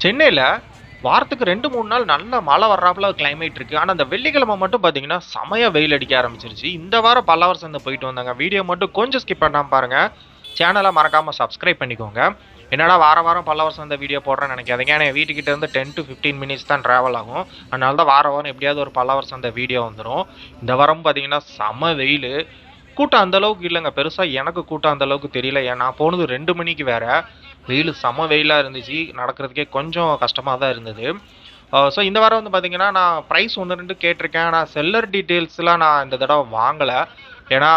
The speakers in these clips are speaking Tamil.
சென்னையில வாரத்துக்கு 2, 3 நாள் நல்ல மழை வர்றாப்புல கிளைமேட் இருக்கு. ஆனா, அந்த வெள்ளிக்கிழமை மட்டும் பார்த்தீங்கன்னா, செமையா வெயில் அடிக்க ஆரம்பிச்சிருச்சு. இந்த வாரம் பல்லவர் சந்தை போயிட்டு வந்தாங்க. வீடியோ மட்டும் கொஞ்சம் ஸ்கிப் பண்ணாம பாருங்க. சேனலை மறக்காம சப்ஸ்கிரைப் பண்ணிக்கோங்க. என்னடா வாரம் வாரம் பல்லவர் சந்தை வீடியோ போடுறேன்னு நினைக்காதீங்க. ஏன்னா, என் வீட்டுக்கிட்ட இருந்து 10 to 15 மினிட்ஸ் தான் டிராவல் ஆகும். அதனால தான் வாரம் வாரம் எப்படியாவது ஒரு பல்லவர் சந்தை வீடியோ வந்துடும். இந்த வாரம் பார்த்தீங்கன்னா செம வெயில். கூட்டம் அந்த அளவுக்கு இல்லைங்க. பெருசா எனக்கு கூட்டம் அந்த அளவுக்கு தெரியல. நான் போனது 2 மணிக்கு வேற. வெயில் செம வெயிலா இருந்துச்சு. நடக்கிறதுக்கே கொஞ்சம் கஷ்டமா தான் இருந்தது. ஸோ இந்த வாரம் வந்து பார்த்தீங்கன்னா, நான் ப்ரைஸ் 1, 2 கேட்டிருக்கேன். ஆனால் செல்லர் டீட்டெயில்ஸ்லாம் நான் இந்த தடவை வாங்கலை. ஏன்னா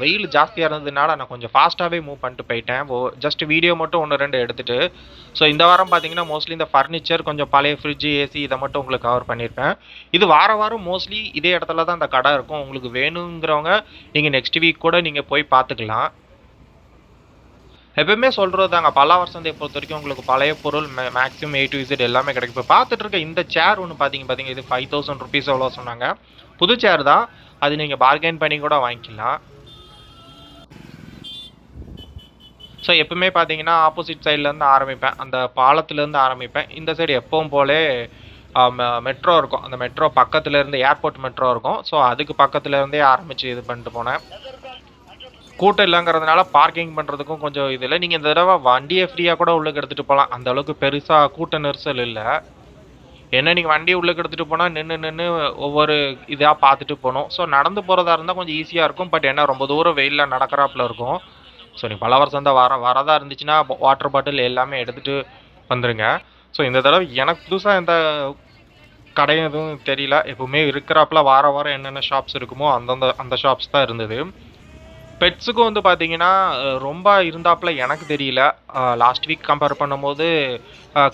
வெயில் ஜாஸ்தியாக இருந்ததுனால நான் கொஞ்சம் ஃபாஸ்ட்டாகவே மூவ் பண்ணிட்டு போயிட்டேன். ஜஸ்ட் வீடியோ மட்டும் 1, 2 எடுத்துகிட்டு. ஸோ இந்த வாரம் பார்த்தீங்கன்னா மோஸ்ட்லி இந்த ஃபர்னிச்சர், கொஞ்சம் பழைய ஃப்ரிட்ஜு, ஏசி இதை மட்டும் உங்களுக்கு கவர் பண்ணியிருப்பேன். இது வாரம் மோஸ்ட்லி இதே இடத்துல தான் இந்த கடை இருக்கும். உங்களுக்கு வேணுங்கிறவங்க நீங்கள் நெக்ஸ்ட் வீக் கூட நீங்கள் போய் பார்த்துக்கலாம். எப்பவுமே சொல்கிறது தாங்க, பல்லாவர் சந்தையை பொறுத்த வரைக்கும் உங்களுக்கு பழைய பொருள் மேக்ஸிமம் A to Z எல்லாமே கிடைக்கும். இப்போ பார்த்துட்டு இருக்க இந்த சேர் ஒன்று பார்த்தீங்க, இது 5000 ருபீஸ் எவ்வளோ சொன்னாங்க. புது சேர் தான், அது நீங்கள் பார்கெயின் பண்ணி கூட வாங்கிக்கலாம். ஸோ எப்பவுமே பார்த்தீங்கன்னா ஆப்போசிட் சைட்லேருந்து ஆரம்பிப்பேன், அந்த பாலத்துலேருந்து ஆரம்பிப்பேன். இந்த சைடு எப்பவும் போலே மெட்ரோ இருக்கும். அந்த மெட்ரோ பக்கத்துலேருந்து ஏர்போர்ட் மெட்ரோ இருக்கும். ஸோ அதுக்கு பக்கத்துலேருந்தே ஆரம்பித்து இது பண்ணிட்டு போனேன். கூட்டம் இல்லைங்கிறதுனால பார்க்கிங் பண்ணுறதுக்கும் கொஞ்சம் இது இல்லை. நீங்கள் இந்த தடவை வண்டியை ஃப்ரீயாக கூட உள்ளுக்கு எடுத்துகிட்டு போகலாம். அந்த அளவுக்கு பெருசாக கூட்ட நெரிசல் இல்லை. என்ன நீங்கள் வண்டியை உள்ளுக்கு எடுத்துகிட்டு போனால் நின்று ஒவ்வொரு இதாக பார்த்துட்டு போகணும். ஸோ நடந்து போகிறதா இருந்தால் கொஞ்சம் ஈஸியாக இருக்கும். பட் என்ன ரொம்ப தூரம் வெயிலில் நடக்கிறாப்புல இருக்கும். ஸோ நீங்கள் பல்லவர் சந்தை வரதா இருந்துச்சுன்னா வாட்டர் பாட்டில் எல்லாமே எடுத்துகிட்டு வந்துடுங்க. ஸோ இந்த தடவை எனக்கு புதுசாக எந்த கடையும் எதுவும் தெரியல. எப்பவுமே இருக்கிறாப்புல வாரம் என்னென்ன ஷாப்ஸ் இருக்குமோ அந்த ஷாப்ஸ் தான் இருந்தது. பெட்ஸுக்கும் வந்து பார்த்தீங்கன்னா ரொம்ப இருந்தாப்புல எனக்கு தெரியல. லாஸ்ட் வீக் கம்பேர் பண்ணும்போது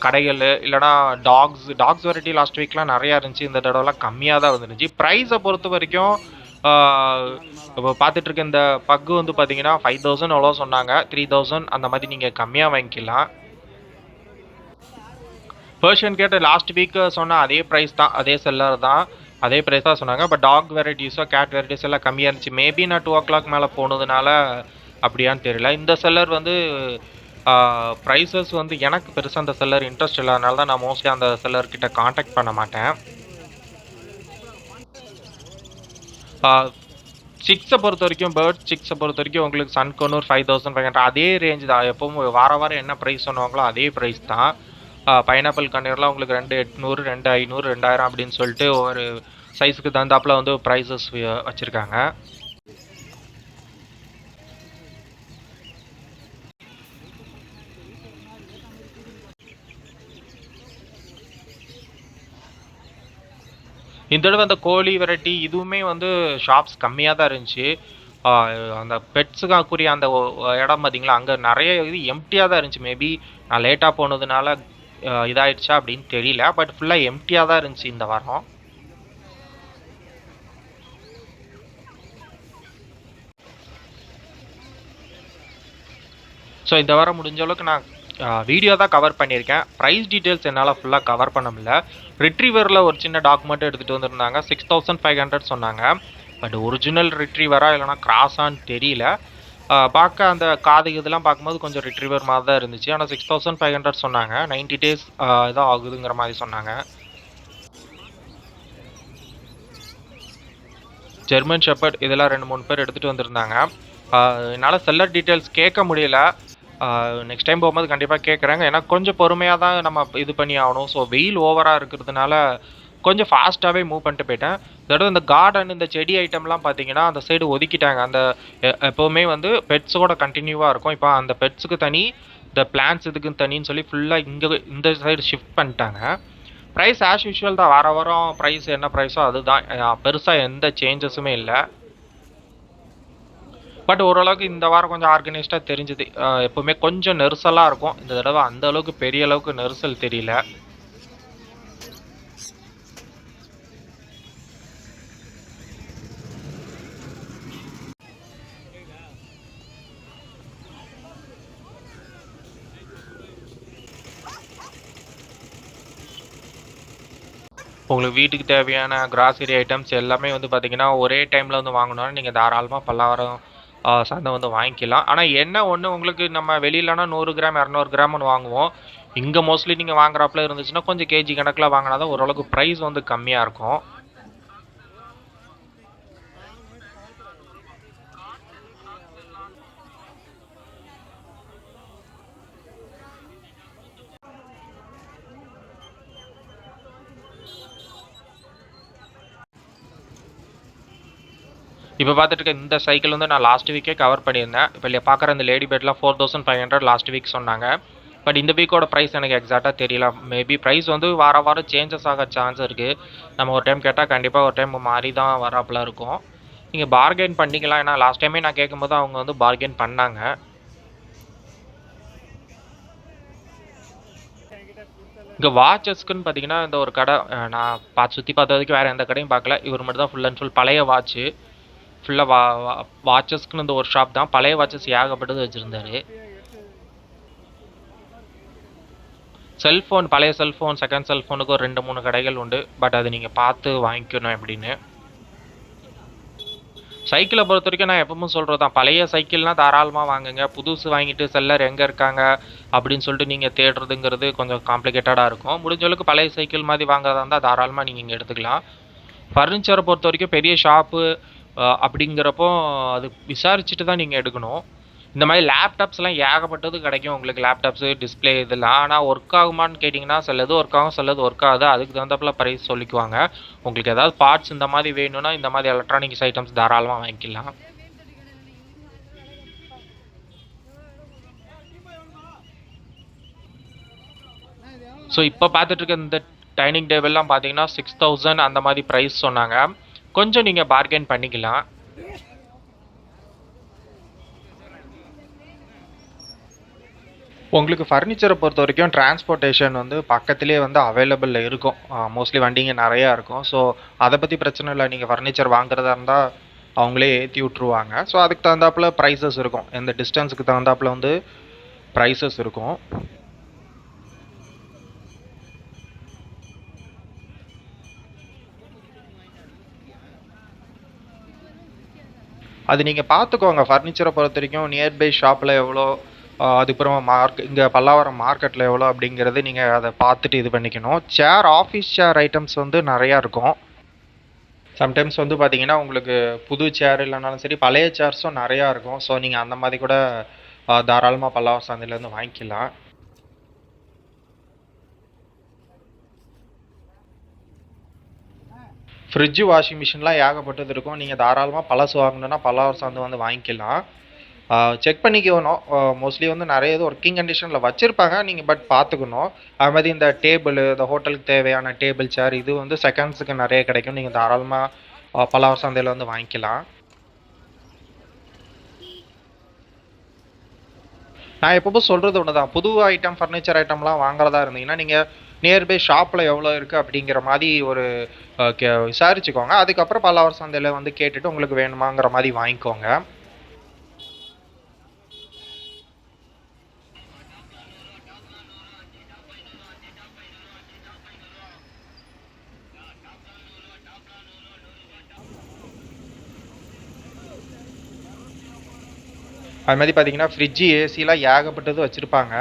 கடைகள் இல்லைனா டாக்ஸ் வெரைட்டி லாஸ்ட் வீக்லாம் நிறையா இருந்துச்சு. இந்த தடவைலாம் கம்மியாக தான் வந்துருந்துச்சு. ப்ரைஸை பொறுத்த வரைக்கும் இப்போ பார்த்துட்டு இருக்க இந்த பக்கு வந்து பார்த்தீங்கன்னா 5000 எவ்வளோ சொன்னாங்க. 3000 அந்த மாதிரி நீங்கள் கம்மியாக வாங்கிக்கலாம். பர்ஷியன் கேட்டு லாஸ்ட் வீக் சொன்ன அதே ப்ரைஸ் தான், அதே செல்லர் தான், அதே ப்ரைஸ் தான் சொன்னாங்க. பட் டாக் வெரைட்டிஸோ கேட் வெரைட்டிஸ் எல்லாம் கம்மியாக இருந்துச்சு. மேபி நான் 2 o'clock மேலே போனதுனால அப்படியான்னு தெரியல. இந்த செல்லர் வந்து ப்ரைஸஸ் வந்து எனக்கு பெருசாக அந்த செல்லர் இன்ட்ரெஸ்ட் இல்லாதனால தான் நான் மோஸ்ட்லி அந்த செல்லர்கிட்ட காண்டாக்ட் பண்ண மாட்டேன். சிக்ஸை பொறுத்த வரைக்கும் சிக்ஸை பொறுத்த வரைக்கும் உங்களுக்கு சன்கோனூர் 5500 அதே ரேஞ்ச் தான். எப்பவும் வாரம் என்ன ப்ரைஸ் சொன்னாங்களோ அதே ப்ரைஸ் தான். பைனாப்பிள் கண்ணீர்லாம் உங்களுக்கு 2800, 2500, 2000 அப்படின்னு சொல்லிட்டு ஒவ்வொரு சைஸுக்கு தகுந்தாப்புல வந்து ப்ரைஸஸ் வச்சுருக்காங்க. இந்த தடவை அந்த கோழி வெரைட்டி இதுவுமே வந்து ஷாப்ஸ் கம்மியாக தான் இருந்துச்சு. அந்த பெட்ஸுக்காக்குரிய அந்த இடம் பார்த்தீங்களா, அங்கே நிறைய இது எம்டியாக தான் இருந்துச்சு. மேபி நான் லேட்டாக போனதுனால இதாயிடுச்சா அப்படின்னு தெரியல. பட் ஃபுல்லாக எம்டியாக தான் இருந்துச்சு இந்த வாரம். ஸோ இந்த வாரம் முடிஞ்ச அளவுக்கு நான் வீடியோ தான் கவர் பண்ணியிருக்கேன். ப்ரைஸ் டீட்டெயில்ஸ் என்னால் ஃபுல்லாக கவர் பண்ண முடியல. ரிட்ரீவரில் ஒரு சின்ன டாக்குமெண்ட் எடுத்துகிட்டு வந்திருந்தாங்க. 6500 சொன்னாங்க. பட் ஒரிஜினல் ரிட்ரீவரா இல்லைனா கிராஸான்னு தெரியல. பார்க்க அந்த காது இதெல்லாம் பார்க்கும்போது கொஞ்சம் ரிட்ரீவர் மாதிரி தான் இருந்துச்சு. ஆனால் 6500 சொன்னாங்க. 90 days இதான் ஆகுதுங்கிற மாதிரி சொன்னாங்க. ஜெர்மன் ஷெப்பர்ட் இதெல்லாம் 2-3 பேர் எடுத்துகிட்டு வந்திருந்தாங்க. என்னால் செல்லர் டீட்டெயில்ஸ் கேட்க முடியல. நெக்ஸ்ட் டைம் போகும்போது கண்டிப்பாக கேட்குறாங்க. ஏன்னா கொஞ்சம் பொறுமையாக தான் நம்ம இது பண்ணி ஆகணும். ஸோ வெயில் ஓவராக இருக்கிறதுனால கொஞ்சம் ஃபாஸ்ட்டாகவே மூவ் பண்ணிட்டு போயிட்டேன். இதோட இந்த கார்டன் இந்த செடி ஐட்டம்லாம் பார்த்தீங்கன்னா அந்த சைடு ஒதுக்கிட்டாங்க. அந்த எப்போவுமே வந்து பெட்ஸோட கண்டினியூவாக இருக்கும். இப்போ அந்த பெட்ஸுக்கு தனி, இந்த பிளான்ஸ் இதுக்குன்னு தனின்னு சொல்லி ஃபுல்லாக இந்த சைடு ஷிஃப்ட் பண்ணிட்டாங்க. ப்ரைஸ் ஆஸ் யூஷுவல் தான். வாரம் ப்ரைஸ் என்ன ப்ரைஸோ அதுதான். பெருசாக எந்த சேஞ்சஸுமே இல்லை. பட் ஓரளவுக்கு இந்த வாரம் கொஞ்சம் ஆர்கனைஸ்டாக தெரிஞ்சுது. எப்போவுமே கொஞ்சம் நெரிசலாக இருக்கும். இந்த தடவை அந்த அளவுக்கு பெரிய அளவுக்கு நெரிசல் தெரியல. உங்களுக்கு வீட்டுக்கு தேவையான கிராசரி ஐட்டம்ஸ் எல்லாமே வந்து பார்த்தீங்கன்னா ஒரே டைமில் வந்து வாங்கணும்னா நீங்கள் தாராளமாக பல்லாவரம் சந்தை வந்து வாங்கிக்கலாம். ஆனால் என்ன ஒன்று, உங்களுக்கு நம்ம வெளியிலனா 100 கிராம் 200 கிராம்னு வாங்குவோம். இங்கே மோஸ்ட்லி நீங்கள் வாங்குறாப்புல இருந்துச்சுன்னா கொஞ்சம் கேஜி கணக்கில் வாங்கினா தான் ஓரளவுக்கு ப்ரைஸ் வந்து கம்மியாக இருக்கும். இப்போ பார்த்துட்டு இருக்க இந்த சைக்கிள் வந்து நான் லாஸ்ட் வீக்கே கவர் பண்ணியிருந்தேன். இப்போ இல்லை பார்க்குற இந்த லேடி பெட்லாம் 4500 லாஸ்ட் வீக் சொன்னாங்க. பட் இந்த வீக்கோட ப்ரைஸ் எனக்கு எக்ஸாக்டாக தெரியல. மேபி ப்ரைஸ் வந்து வாரம் சேஞ்சஸ் ஆக சான்ஸ் இருக்குது. நம்ம ஒரு டைம் கேட்டால் கண்டிப்பாக ஒரு டைம் மாறி தான் வராப்பில் இருக்கும். நீங்கள் பார்கெயின் பண்ணிக்கலாம். ஏன்னா லாஸ்ட் டைமே நான் கேட்கும்போது அவங்க வந்து பார்கெயின் பண்ணாங்க. இங்கே வாட்சஸ்க்குன்னு பார்த்தீங்கன்னா இந்த ஒரு கடை நான் சுற்றி பார்த்த வரைக்கும் வேறு எந்த கடையும் பார்க்கல. இவர் மட்டும் தான் ஃபுல் அண்ட் ஃபுல் பழைய வாட்ச்சு. ஃபுல்லாக வாட்சஸ்க்குன்னு இந்த ஒரு ஷாப் தான். பழைய வாட்சஸ் ஏகப்பட்டது வச்சுருந்தாரு. செல்ஃபோன், பழைய செல்ஃபோன், செகண்ட் செல்ஃபோனுக்கு ஒரு 2-3 கடைகள் உண்டு. பட் அது நீங்கள் பார்த்து வாங்கிக்கணும் எப்படின்னு. சைக்கிளை பொறுத்த வரைக்கும் நான் எப்பவும் சொல்கிறது தான், பழைய சைக்கிள்னால் தாராளமாக வாங்குங்க. புதுசு வாங்கிட்டு செல்லர் எங்கே இருக்காங்க அப்படின்னு சொல்லிட்டு நீங்கள் தேடுறதுங்கிறது கொஞ்சம் காம்ப்ளிகேட்டடாக இருக்கும். முடிஞ்ச அளவுக்கு பழைய சைக்கிள் மாதிரி வாங்குறதா இருந்தால் தாராளமாக நீங்கள் இங்கே எடுத்துக்கலாம். ஃபர்னிச்சரை பொறுத்த வரைக்கும் பெரிய ஷாப்பு அப்படிங்கிறப்போ அது விசாரிச்சுட்டு தான் நீங்கள் எடுக்கணும். இந்த மாதிரி லேப்டாப்ஸ்லாம் ஏகப்பட்டது கிடைக்கும் உங்களுக்கு. லேப்டாப்ஸு, டிஸ்பிளே இதெல்லாம். ஆனால் ஒர்க் ஆகுமான்னு கேட்டிங்கன்னா சிலது ஒர்க் ஆகும், சிலது ஒர்க் ஆகுது. அதுக்கு தகுந்தாப்புல ப்ரைஸ் சொல்லிக்குவாங்க. உங்களுக்கு ஏதாவது பார்ட்ஸ் இந்த மாதிரி வேணும்னா இந்த மாதிரி எலக்ட்ரானிக்ஸ் ஐட்டம்ஸ் தாராளமாக வாங்கிக்கலாம். ஸோ இப்போ பார்த்துட்டு இருக்க இந்த டைனிங் டேபிள்லாம் பார்த்தீங்கன்னா 6000 அந்த மாதிரி ப்ரைஸ் சொன்னாங்க. கொஞ்சம் நீங்கள் பார்கெயின் பண்ணிக்கலாம். உங்களுக்கு ஃபர்னிச்சரை பொறுத்த வரைக்கும் டிரான்ஸ்போர்ட்டேஷன் வந்து பக்கத்துலேயே வந்து அவைலபிளில் இருக்கும். மோஸ்ட்லி வண்டிங்க நிறையா இருக்கும். ஸோ அதை பற்றி பிரச்சனை இல்லை. நீங்கள் ஃபர்னிச்சர் வாங்குறதா இருந்தால் அவங்களே ஏற்றி விட்ருவாங்க. ஸோ அதுக்கு தகுந்தாப்புல ப்ரைஸஸ் இருக்கும். எந்த டிஸ்டன்ஸுக்கு தகுந்தாப்புல வந்து ப்ரைஸஸ் இருக்கும். அது நீங்கள் பார்த்துக்கோங்க. ஃபர்னிச்சரை பொறுத்த வரைக்கும் நியர்பை ஷாப்பில் எவ்வளோ, அதுக்கப்புறம் இங்கே பல்லாவரம் மார்க்கெட்டில் எவ்வளோ அப்படிங்கிறது நீங்கள் அதை பார்த்துட்டு இது பண்ணிக்கணும். சேர், ஆஃபீஸ் சேர் ஐட்டம்ஸ் வந்து நிறையா இருக்கும். சம்டைம்ஸ் வந்து பார்த்தீங்கன்னா உங்களுக்கு புது சேர் இல்லைனாலும் சரி, பழைய சேர்ஸும் நிறையா இருக்கும். ஸோ நீங்கள் அந்த மாதிரி கூட தாராளமாக பல்லாவரம் சந்தையிலேருந்து வாங்கிக்கலாம். ஃப்ரிட்ஜு, வாஷிங் மிஷின்லாம் ஏகப்பட்டது இருக்கும். நீங்கள் தாராளமாக பழசு வாங்கணுன்னா பல்லாவரம் சந்தை வந்து வாங்கிக்கலாம். செக் பண்ணிக்கணும். மோஸ்ட்லி வந்து நிறைய இது ஒர்க்கிங் கண்டிஷனில் வச்சுருப்பாங்க. நீங்கள் பட் பார்த்துக்கணும். அது மாதிரி இந்த டேபிள், இந்த ஹோட்டலுக்கு தேவையான டேபிள், சேர் இது வந்து செகண்ட்ஸுக்கு நிறைய கிடைக்கும். நீங்கள் தாராளமாக பல்லாவரம் சந்தையில் வந்து வாங்கிக்கலாம். நான் எப்பவும் சொல்கிறது ஒன்று தான், புது ஐட்டம், ஃபர்னிச்சர் ஐட்டம்லாம் வாங்குறதா இருந்தீங்கன்னா நீங்கள் நியர்பை ஷாப்பில் எவ்வளோ இருக்குது அப்படிங்கிற மாதிரி ஒரு விசாரிச்சுக்கோங்க. அதுக்கப்புறம் பல்லாவரம் சந்தையில் வந்து கேட்டுட்டு உங்களுக்கு வேணுமாங்கிற மாதிரி வாங்கிக்கோங்க. அது மாதிரி பார்த்தீங்கன்னா ஃப்ரிட்ஜு, ஏசிலாம் ஏகப்பட்டது வச்சுருப்பாங்க.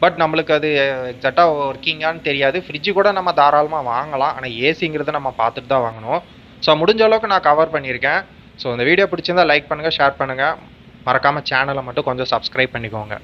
பட் நம்மளுக்கு அது எக்ஸாக்டாக ஒர்க்கிங்கான்னு தெரியாது. ஃப்ரிட்ஜு கூட நம்ம தாராளமாக வாங்கலாம். ஆனால் ஏசிங்கிறத நம்ம பார்த்துட்டு தான் வாங்கணும். ஸோ முடிஞ்ச அளவுக்கு நான் கவர் பண்ணியிருக்கேன். ஸோ இந்த வீடியோ பிடிச்சிருந்தால் லைக் பண்ணுங்கள், ஷேர் பண்ணுங்கள். மறக்காமல் சேனலை மட்டும் கொஞ்சம் சப்ஸ்கிரைப் பண்ணிக்கோங்க.